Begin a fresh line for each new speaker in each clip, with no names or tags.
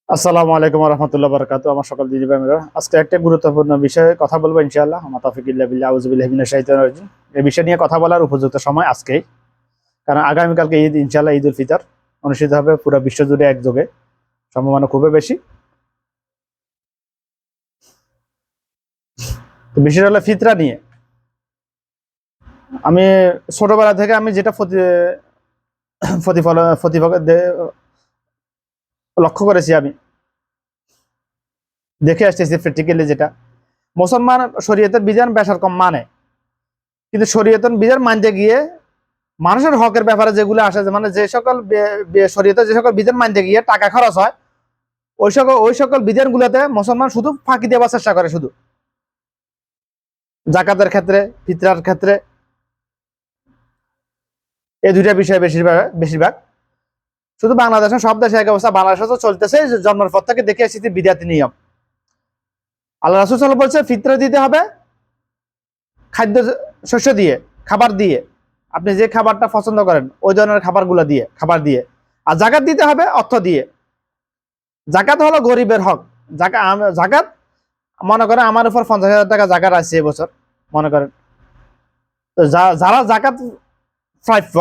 আসসালামু আলাইকুম ওয়া রাহমাতুল্লাহি ওয়া বারাকাতুহু। আমার সকল দিদি ভাইরা, আজকে একটা গুরুত্বপূর্ণ বিষয়ে কথা বলবো ইনশাআল্লাহ। আমা তাওফিকুল্লাহ বিল্লাহ, আউযু বিল্লাহি মিনাশ শাইতানির রাজিম। এই বিষয় নিয়ে কথা বলার উপযুক্ত সময় আজকেই, কারণ আগামীকালকে ঈদ, ইনশাআল্লাহ ঈদুল ফিতর অনুষ্ঠিত হবে পুরো বিশ্ব জুড়ে একযোগে, সম্ভাবনা খুবই বেশি। তো বিষয়টা হলো ফিতরা নিয়ে। আমি ছোটবেলা থেকে আমি যেটা প্রতিফলন লক্ষ্য করেছি, আমি দেখে আসতেছি প্র্যাকটিক্যালি, যেটা মুসলমান শরীয়তের বিধান বেশার কম মানে, কিন্তু শরীয়তের বিধান মানতে গিয়ে মানুষের হকের ব্যাপারে যেগুলো আসে, মানে যে সকল শরীয়তের যে সকল বিধান মানতে গিয়ে টাকা খরচ হয়, ওই সকল বিধান গুলোতে মুসলমান শুধু ফাঁকি দেওয়ার চেষ্টা করে। শুধু জাকাতের ক্ষেত্রে, ফিতরার ক্ষেত্রে, এই দুইটা বিষয় বেশিরভাগ শুধু বাংলাদেশের সব দেশে এক অবস্থা, বাংলাদেশে তো চলতেছে জন্মের পর থেকে দেখে এসেছি বিদাতি নিয়ম। আল্লাহ রাসূল সাল্লাল্লাহু আলাইহি ওয়াসাল্লাম বলছে ফিতরা দিতে হবে খাদ্য শস্য দিয়ে, খাবার দিয়ে। আপনি যে খাবারটা পছন্দ করেন ওই ধরনের খাবার দিয়ে। আর জাকাত দিতে হবে অর্থ দিয়ে। জাকাত হলো গরিবের হক। জাকাত মনে করেন আমার উপর 50,000 টাকা জাকাত আছে এবছর, মনে করেন। তো যারা জাকাত প্রাপ্য,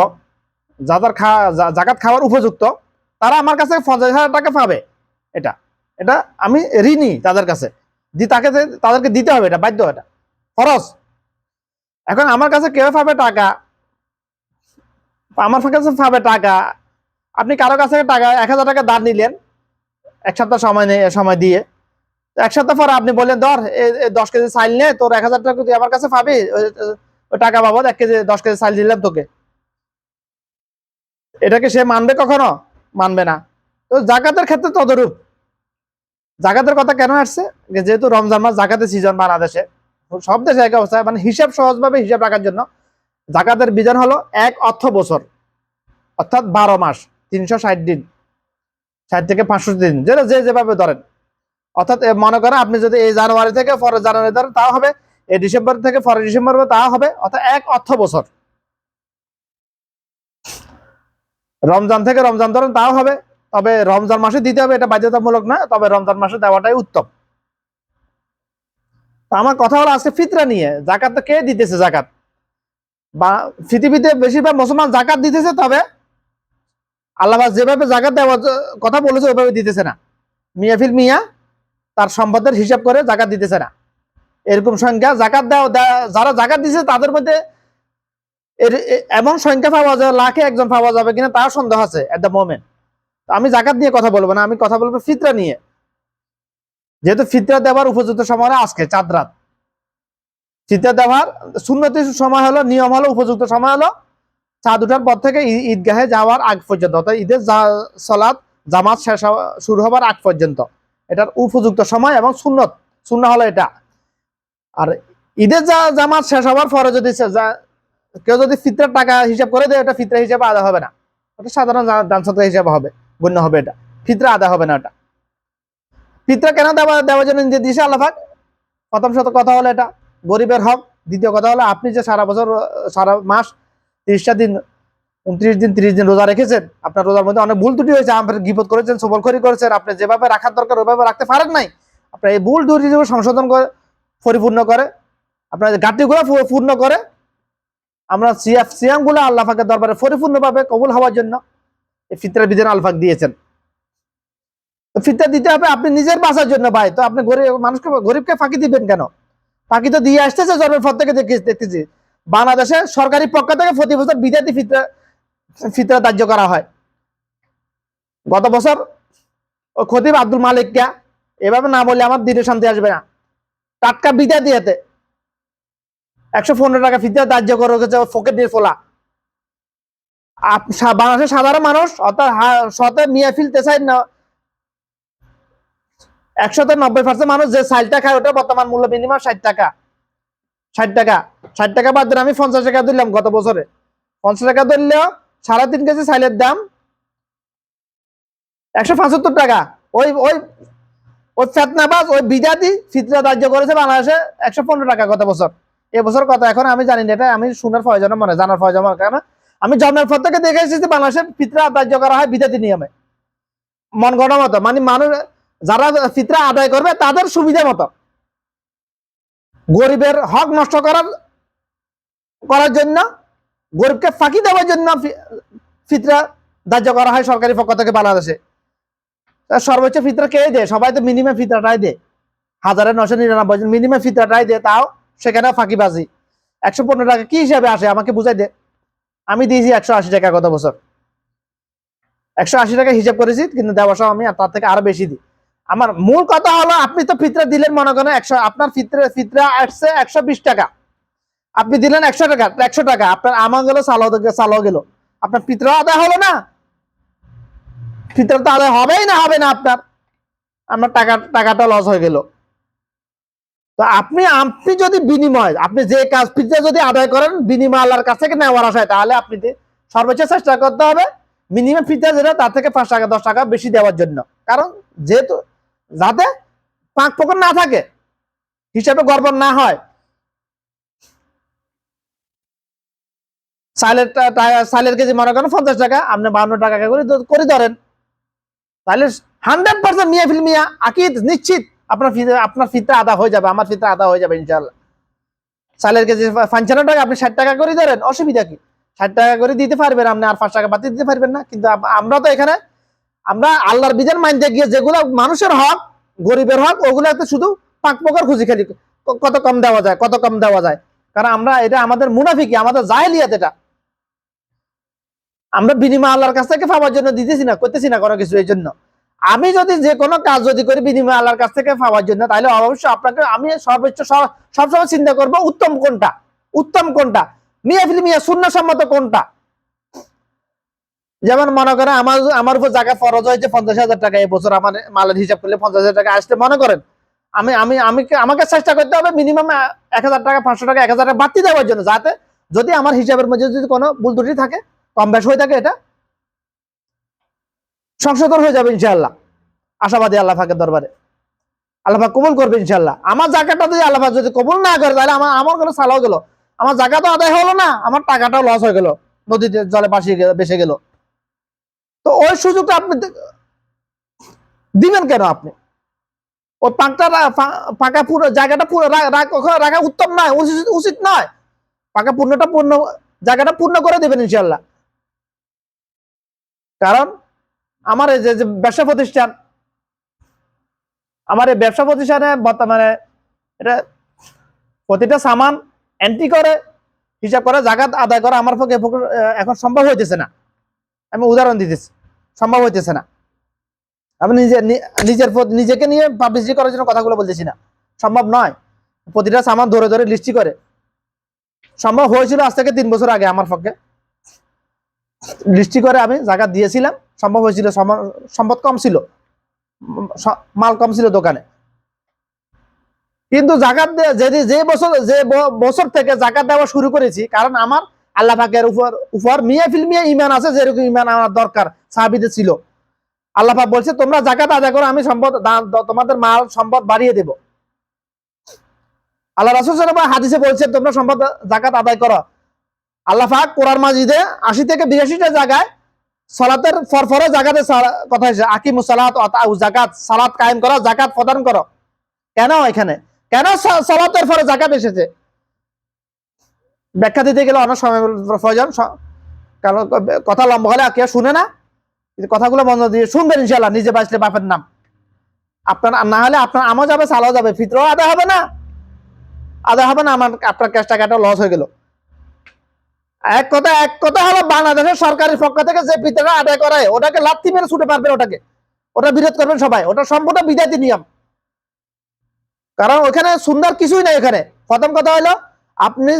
যাদের জাকাত খাওয়ার উপযুক্ত, তারা আমার কাছে 50,000 টাকা পাবে। এটা এটা আমি ঋণী তাদের কাছে, তাদেরকে দিতে হবে, এটা বাধ্য, এটা খরচ। এখন আমার কাছে কেউ পাবে টাকা, আপনি কারো কাছে টাকা 1,000 টাকা ধার নিলেন, এক সপ্তাহ সময় দিয়ে। এক সপ্তাহ পরে আপনি বললেন, ধর 10 কেজি চাল নে, তোর 1,000 টাকা তুই আমার কাছে পাবি, ওই টাকা বাবদ 10 কেজি চাল দিলাম তোকে। এটাকে সে মানবে? কখনো মানবে না। তো জাকাতের ক্ষেত্রে তদরূপ। জাকাতের কথা কেন আসছে? যেহেতু রমজান মাস জাকাতের সিজন বাংলাদেশে, সব দেশে এক অবস্থা, মানে সহজভাবে হিসাব রাখার জন্য জাকাতের বিধান হলো এক অর্থ বছর, অর্থাৎ 12 মাস, 360 দিন, 60 থেকে 65 দিন, যেটা যেভাবে ধরেন। অর্থাৎ মনে করেন আপনি যদি এই জানুয়ারি থেকে পরের জানুয়ারি ধরেন, তাও হবে। এই ডিসেম্বর থেকে পরের ডিসেম্বর তাও হবে। অর্থাৎ এক অর্থ বছর। রমজান থেকে রমজান ধরেন, তাও হবে। তবে রমজান মাসে দিতে হবে, এটা বাধ্যতামূলক না, তবে রমজান মাসে দেওয়াটাই উত্তম। আমার কথা হলো আজকে ফিতরা নিয়ে। জাকাত তো কে দিতেছে? জাকাত বা পৃথিবীতে বেশিরভাগ মুসলমান জাকাত দিতেছে, তবে আল্লাহ যেভাবে জাকাত দেওয়ার কথা বলেছে ওইভাবে দিতেছে না। মিয়া তার সম্পদের হিসাব করে জাকাত দিতেছে না। এরকম সংখ্যা জাকাত যারা জাকাত দিছে তাদের মধ্যে এমন সংখ্যা পাওয়া যায়, লাখে একজন পাওয়া যাবে কিনা তার সন্দেহ আছে এট দ্য মোমেন্ট। আমি জাকাত নিয়ে কথা বলবো না, আমি কথা বলবো ফিতরা নিয়ে। যেহেতু ফিতরা দেওয়ার উপযুক্ত সময় হলো আজকে চাঁদ রাত। ফিতরা দেওয়ার সুন্নতি সময় হলো, নিয়ম হলো, উপযুক্ত সময় হলো চাঁদ উঠার পর থেকে ঈদগাহে যাওয়ার আগ পর্যন্ত, অর্থাৎ ঈদের সালাত জামাত শুরু হবার আগ পর্যন্ত এটার উপযুক্ত সময় এবং সুন্নাহ হলো এটা। আর ঈদের জামাত শেষ হওয়ার পরে যদি কেউ যদি ফিতরার টাকা হিসাব করে দেয়, এটা ফিতরা হিসাবে আদা হবে না, ওটা সাধারণ দান সদকা হিসাবে হবে, গণ্য হবে। এটা ফিতরা আদা হবে না। এটা ফিতরা কেন দেওয়ার জন্য দিয়েছে আল্লাহ পাক? প্রথম কথা হলো এটা গরিবের হক। দ্বিতীয় কথা হলো আপনি যে সারা বছর, সারা মাস 30টা দিন, 29 দিন, 30 দিন রোজা রেখেছেন, আপনার রোজার মধ্যে অনেক ভুল ত্রুটি হয়েছে, আপনার গীবত করেছেন, সবলখড়ি করেছেন, আপনি যেভাবে রাখার দরকার ওইভাবে রাখতে পারেন নাই। আপনার এই ভুল ত্রুটিগুলো সংশোধন করে, পরিপূর্ণ করে, আপনার ঘাটতিগুলো পূর্ণ করে আমরা সিয়ামগুলো আল্লাহ পাকের দরবারে পরিপূর্ণভাবে কবুল হওয়ার জন্য এই ফিতরার বিধান আল্লাহ পাক দিয়েছেন। তো ফিতরা দিতে হবে আপনি নিজের বাঁচার জন্য ভাই। তো আপনি গরিবকে ফাঁকি দিবেন কেন? ফাঁকি তো দিয়ে আসতেছে জন্মের পর থেকে, দেখতেছি বাংলাদেশে সরকারি পক্ষ থেকে প্রতি বছর বিদ্যার্থী ফিতরা ধার্য করা হয়। গত বছর খতিব আব্দুল মালিককে এভাবে না বললে আমার দিনে শান্তি আসবে না। টাটকা বিদ্যার্থী হাতে 115 টাকা ফিতরা ধার্য করে রেখেছে, ফকেট দিয়ে ফোলা। বাংলাদেশের সাধারণ মানুষ, অর্থাৎ শতে মিয়া ফিলতে চাই না, 190% মানুষ যে চালটা খায় ওটা বর্তমান মূল্য মিনিমাম 60 টাকা। 60 টাকা বাদ দিন, আমি 50 টাকা দিলাম গত বছরে। 50 টাকা ধরলেও 3.5 কেজি চাইলের দাম 175 টাকা। ওই ওই ওই ফেতনাবাজ, ওই বিদাতি ফিতরা ধার্য করেছে বাংলাদেশে 115 টাকা গত বছর। এবছর কত এখন আমি জানি না, এটা আমি শোনার প্রয়োজন মনে, জানার প্রয়োজন মনে, কারণ আমি জন্মের পর থেকে দেখে এসেছি বাংলাদেশে ফিতরা ধার্য করা হয় বিদাতি নিয়মে, মন গড়া মতো। মানে মানুষ যারা ফিতরা আদায় করবে তাদের সুবিধা মতো, গরিবের হক নষ্ট করার জন্য, গরিবকে ফাঁকি দেওয়ার জন্য ফিতরা ধার্য করা হয় সরকারি পক্ষ থেকে বাংলাদেশে। সর্বোচ্চ ফিতরা কে দেয়? সবাই তো মিনিমাম ফিতরাটাই দেয়, 1999 মিনিমাম ফিতরাটাই দেয়, তাও সেখানে ফাঁকিবাজি। 115 টাকা কি হিসাবে আসে আমাকে বুঝাই দে। আমি দিয়েছি 180 টাকা গত বছর, 180 টাকা হিসাব করেছি, কিন্তু দেওয়ার সময় আমি তার থেকে আরো বেশি দিই। আমার মূল কথা হলো, আপনি তো ফিতরা দিলেন, মনে করেন 100, আপনার ফিতরা আসছে 120 টাকা, আপনি দিলেন 100 টাকা, 100 টাকা আপনার আমার গেল, চালাও গেল, আপনার ফিতরা আদায় হলো না? ফিতরা তো আদায় হবেই না, হবে না আপনার, আপনার টাকাটা লস হয়ে গেল। তো আপনি যদি বিনিময়, আপনি যে কাজ ফিতরা যদি আদায় করেন বিনিময় আল্লাহর কাছ থেকে নেওয়ার আশায়, তাহলে আপনি সর্বোচ্চ চেষ্টা করতে হবে মিনিমাম ফিতরা যেটা তার থেকে 5 টাকা 10 টাকা বেশি দেওয়ার জন্য। কারণ যেহেতু যাতে পাক পকর না থাকে, হিসাবে গড়বড় না হয়। চালের কেজি মনে করেন 50 টাকা, আপনি 52 টাকা করে ধরেন, তাহলে 100% মিয়া আকিদ নিশ্চিত আপনার ফিতরা আদা হয়ে যাবে, আমার ফিতরা আদা হয়ে যাবে ইনশাআল্লাহ। চালের কেজি 55 টাকা, আপনি 60 টাকা করে ধরেন, অসুবিধা কি? 60 টাকা করে দিতে পারবেন আপনি, আর 5 টাকা বাড়তি দিতে পারবেন না। কিন্তু আমরা তো এখানে আমরা আল্লাহর বিধান মানতে গিয়ে যেগুলো মানুষের হক, গরিবের হক, ওগুলো শুধু পাক পকর খুঁজি খালি, কত কম দেওয়া যায়, কত কম দেওয়া যায়। কারণ আমরা এটা আমাদের মুনাফিকি, আমাদের জাহেলিয়াত। এটা আমরা বিনিময় আল্লাহর কাছ থেকে পাওয়ার জন্য দিতেছি না, করতেছি না কোনো কিছু। এই জন্য আমি যদি যে কোনো কাজ যদি করি বিনিময় আল্লাহর কাছ থেকে পাওয়ার জন্য, তাহলে অবশ্যই আপনাকে আমি সর্বোচ্চ সবসময় চিন্তা করব উত্তম কোনটা, উত্তম কোনটা, মিয়া সুন্নাহসম্মত কোনটা। যেমন মনে করেন আমার উপর জাকাত ফরজ হয়েছে 50,000 টাকা, এই বছর আমার মালের হিসাব করলে 50,000 টাকা আসতে, মনে করেন আমি আমি আমি আমাকে চেষ্টা করতে হবে মিনিমাম 1,000 টাকা, 500 টাকা, 1,000 টাকা বাড়তি দেওয়ার জন্য, যাতে যদি আমার হিসাবের মধ্যে যদি কোনো ভুল ত্রুটি থাকে, কম বেশ হয়ে থাকে, এটা সংশোধন হয়ে যাবে ইনশাআল্লাহ। আশাবাদী আল্লাহ পাকের দরবারে, আল্লাহ পাক কবুল করবে ইনশাআল্লাহ। আমার জাকাতটা যদি আল্লাহ পাক যদি কবুল না করে, তাহলে আমার কোনো সালাও গেল, আমার জাকাতও আদায় হলো না, আমার টাকাটাও লস হয়ে গেল, নদীতে জলে বেসে গেল। তো ওই সুযোগটা আপনি দিবেন কেন? আপনি ওই পাকা পুরো জায়গাটা পুরো রাখা উত্তম নয়, উচিত নয়। পাকা পূর্ণ জায়গাটা পূর্ণ করে দেবেন ইনশাআল্লাহ। কারণ আমার এই যে ব্যবসা প্রতিষ্ঠান, আমার এই ব্যবসা প্রতিষ্ঠানে বর্তমানে এটা প্রতিটা সামান এন্ট্রি করে হিসাব করে জাকাত আদায় করা আমার পক্ষে এখন সম্ভব হইতেছে না। আমি উদাহরণ দিতেছি, সম্ভব হইতেছে না। আমি নিজেকে নিয়ে পাবলিসিটি করার জন্য কথাগুলো বলতেছি না, সম্ভব নয়। প্রতিটা সামান ধরে ধরে লিস্টি করে সম্ভব হয়েছিল আজ থেকে 3 বছর আগে, আমার পক্ষে লিস্টি করে আমি জাকাত দিয়েছিলাম, সম্ভব হয়েছিল। সম্পদ কম ছিল, মাল কম ছিল দোকানে। কিন্তু জাকাত যে বছর থেকে জাকাত দেওয়া শুরু করেছি, কারণ আমার আল্লাহ পাকের উপর মিয়া ঈমান আছে, যেরকম ঈমান আমার দরকার সাহাবীদের ছিল। আল্লাহ পাক বলছে তোমরা জাকাত আদায় করো, আমি সম্পদ তোমাদের মাল সম্পদ বাড়িয়ে দেব। আল্লাহ রাসূল সাল্লাল্লাহু আলাইহি ওয়াসাল্লাম হাদিসে বলছেন তোমরা সম্পদ জাকাত আদায় করো। আল্লাহ পাক কোরআন মাজিদে 80 থেকে 82টা জায়গায় সালাতের ফরফরে জাকাতের কথা এসেছে, আকিমুস সালাত ওয়া আতাউ যাকাত, সালাত কায়েম করো, যাকাত প্রদান করো। কেন এখানে কেন সালাতের পরে যাকাত এসেছে? ব্যাখ্যা দিতে গেলে অনেক সময় প্রয়োজন, কারণ কথা লম্বা হলে কেউ শুনে না। কথাগুলো বন্ধ দিয়ে শুনবেন ইনশাআল্লাহ, নিজে বাঁচলে বাপের নাম। আপনার না হলে আপনার আমও যাবে, সালাও যাবে, ফিতরাও আদায় হবে না, আপনার ক্যাশ টাকাটা লস হয়ে গেল। এক কথা হলো, বাংলাদেশের সরকারের পক্ষ থেকে যে ফিতরা আদায় করায়, ওটাকে লাথি মেরে ছুটে পারবেন, ওটা বিরোধ করবেন সবাই। ওটা সম্পূর্ণ বিদাতি নিয়ম, কারণ ওখানে সুন্দর কিছুই নাই। এখানে প্রথম কথা হলো, আপনি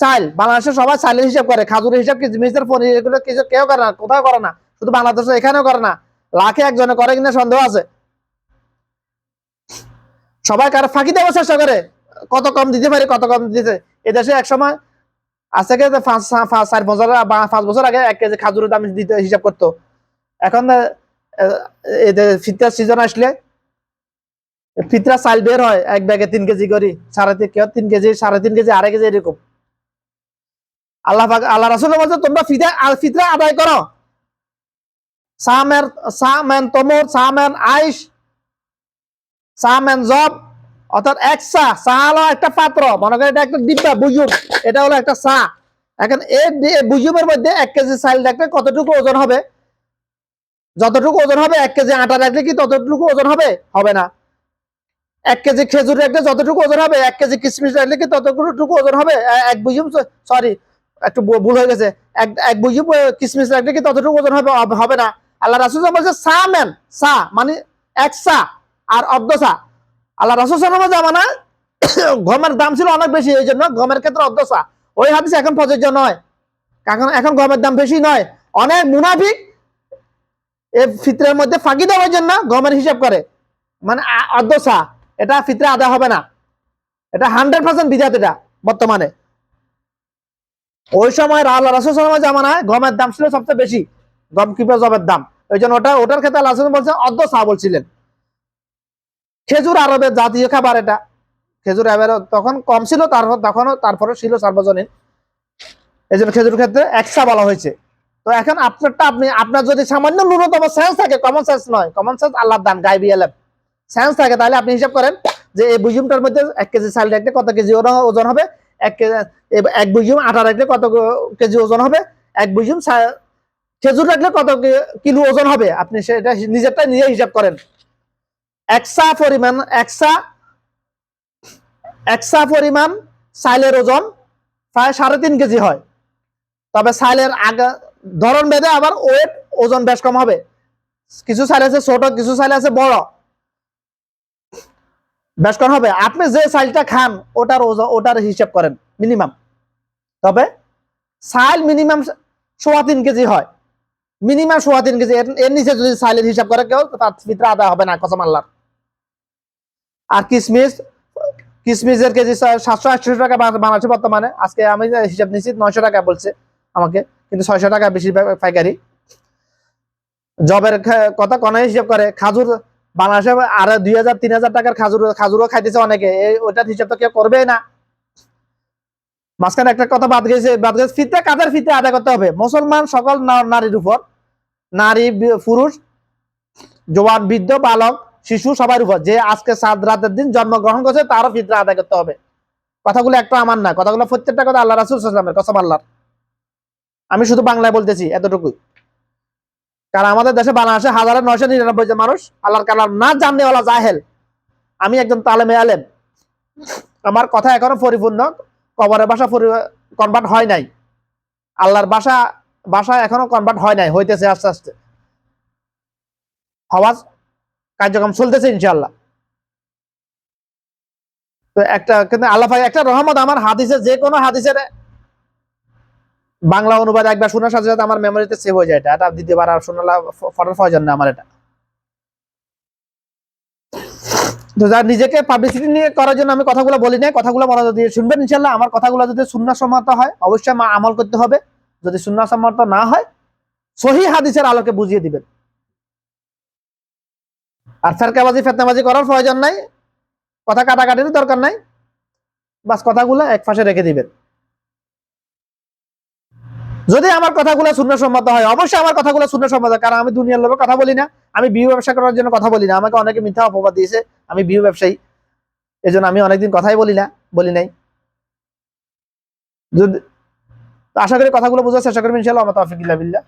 চাইল, বাংলাদেশের সবাই চাইলের হিসাব করে, খাজুরের হিসাব, কিচমিচের পনির, এগুলো কিছু কেউ করে না, কোথাও করে না, শুধু বাংলাদেশে এখানেও করে না, লাখে একজনে করে কিনা সন্দেহ আছে। সবাই কারো ফাঁকি দেওয়ার চেষ্টা করে, কত কম দিতে পারি, কত কম দিতে। এদেশে এক সময় আজ থেকে 5 বছর আগে 1 কেজি খাজুরের দাম দিতে হিসাব করতো। এখন ফিতরার সিজন আসলে ফিতরা চাল বের হয়, এক ব্যাগে 3 কেজি করি, 3.5 কেজি, 3.5 কেজি, 2.5 কেজি, এরকম। আল্লাহ রাসূল বলছে তোমরা ফিতরা আদায় করো, সামেন তমর, সামেন আইশ, সাম এন্ড জব, অর্থাৎ এক সা, সা হলো একটা পাত্র, মনে করেন এটা একটা ডিব্বা বুজুম, এটা হলো একটা সা। এখন এই বুজুমের মধ্যে 1 কেজি চাল রাখলে কতটুকু ওজন হবে? যতটুকু ওজন হবে 1 কেজি আটা রাখলে কি ততটুকু ওজন হবে? হবে না। 1 কেজি খেজুর রাখলে যতটুকু ওজন হবে, 1 কেজি কিশমিশ রাখলে কি ততটুকু ওজন হবে? এক বুঝুম, সরি একটু ভুল হয়ে গেছে, এক বুঝুম কিশমিশ রাখলে কি ততটুকু ওজন হবে? হবে না। আল্লাহ রাসূল বলছে সা ম্যান, সা মানে এক সা আর অর্ধ সা। আল্লাহ রাসূল সাল্লাল্লাহু আলাইহি জামানায় গমের দাম ছিল অনেক বেশি, এই জন্য গমের ক্ষেত্রে অর্ধ সা। ওই হাদিস এখন প্রযোজ্য নয়, কারণ এখন গমের দাম বেশি নয়। অনেক মুনাফিক এই ফিতরের মধ্যে ফাঁকি দেওয়ার জন্য গমের হিসাব করে, মানে অর্ধ সা, এটা ফিতরা আদা হবে না, এটা 100% বিদাত। এটা বর্তমানে, ওই সময় আল্লাহ রাসূল সাল্লাল্লাহু আলাইহি জামানায় গমের দাম ছিল সবচেয়ে বেশি, গম কিংবা জবের দাম, ওই জন্য ওটার ক্ষেত্রে আল্লাহ রাসূল বলছেন অর্ধ সা বলছিলেন। খেজুর আরবের জাতীয় খাবার, এটা খেজুর তখন কম ছিল, তারপরে ছিল সার্বজনীন, এই জন্য খেজুর ক্ষেত্রে একসা বলা হয়েছে। তো এখন আপনার যদি সামান্য ন্যূনতম সেন্স থাকে, কমন সেন্স নয়, কমন সেন্স আল্লাহর দান, গায়বী এলেম, সেন্স থাকে, তাহলে আপনি হিসাব করেন যে এই বুঝুমটার মধ্যে 1 কেজি চাল রাখলে কত কেজি ওজন হবে, এক বুঝুম আটা রাখলে কত কেজি ওজন হবে, এক বুঝুম খেজুর রাখলে কত কিলো ওজন হবে, আপনি সেটা নিজে হিসাব করেন। একসা পরিমাণ চাইলের ওজন প্রায় 3.5 কেজি হয়। তবে চাইলের ধরন ভেদে আবার ওজন বেশ কম হবে। কিছু চাইল আছে ছোট, কিছু চাইল আছে বড়, বেশ কম হবে। আপনি যে চাইলটা খান ওটার হিসাব করেন মিনিমাম। তবে চাইল মিনিমাম 3.25 কেজি হয়, মিনিমাম 3.25 কেজি। এর নিচে যদি চাইলের হিসাব করে কেউ, তার ফিতরা আদায় হবে না কসম আল্লাহর। আর কিসমিসের কেজি 700-800 টাকা বানাচ্ছে বর্তমানে। আজকে আমি হিসাব নিচ্ছি 900 টাকা বলছে আমাকে, কিন্তু 600 টাকা বেশি পাইকারি। জবের কথা কোন হিসাব করে? খাজুর বাংলাদেশে আর 2000-3000 টাকার খাজুরও খাইতেছে অনেকে, ওইটার হিসাব তো কেউ করবে না। মাঝখানে একটা কথা বাদ গেছে, ফিতরা কাদের ফিতরা আদায় করতে হবে? মুসলমান সকল নারীর উপর, নারী পুরুষ জওয়ান বৃদ্ধ বালক শিশু সবার উপর, যে আজকে সাত রাতের দিন জন্মগ্রহণ করছে তারও ফিতরা আদায় করতে হবে। কথাগুলো একটা আমার না, কথাগুলো প্রত্যেকটা কথা আল্লাহ রাসূল সাল্লাল্লাহু আলাইহি ওয়াসাল্লামের কসম আল্লাহর। আমি শুধু বাংলায় বলতেছি এতটুকু, কারণ আমাদের দেশে বাংলাদেশে 1999 জন মানুষ আল্লাহর কালাম না জাননেওয়ালা জাহেল। আমি একজন তালেমে আলেম, আমার কথা এখনো পরিপূর্ণ কবরের ভাষা কনভার্ট হয় নাই, আল্লাহর ভাষা এখনো কনভার্ট হয় নাই, হইতেছে আস্তে আস্তে, হওয়াজ কার্যক্রম চলতেছে ইনশাআল্লাহ। তো কিন্তু আল্লাহ পাক একটা রহমত, আমার হাদিসে যে কোনো হাদিসের বাংলা অনুবাদ একবার শোনার সাথে সাথে আমার মেমোরিতে সেভ হয়ে যায়, এটা দ্বিতীয়বার আর শোনালা ফটোর প্রয়োজন না আমার এটা। তো যার নিজেকে পাবলিসিটি নিয়ে করার জন্য আমি কথাগুলো বলি না, কথাগুলো মনোযোগ দিয়ে শুনবেন ইনশাআল্লাহ। আমার কথাগুলো যদি সুন্নাহ সম্মত হয় অবশ্যই আমল করতে হবে, যদি সুন্নাহ সম্মত না হয় সহিহ হাদিসের আলোকে বুঝিয়ে দিবেন। আর ফেরকাবাজি ফিতনাবাজি করার প্রয়োজন নাই, কথা কাটাকাটির দরকার নাই, বাস কথাগুলো এক পাশে রেখে দিবেন। যদি আমার কথাগুলো সুন্নাহ সম্মত হয়, অবশ্যই আমার কথাগুলো সুন্নাহ সম্মত, কারণ আমি দুনিয়ার লোভে কথা বলি না, আমি বিউ ব্যবসা করার জন্য কথা বলি না। আমাকে অনেকে মিথ্যা অপবাদ দিয়েছে আমি বিউ ব্যবসায়ী, এজন্য আমি অনেকদিন কথাই বলি নাই। যদি আশা করি কথাগুলো বোঝার চেষ্টা করবেন ইনশাআল্লাহ। আমার তৌফিক ইল্লা বিল্লাহ।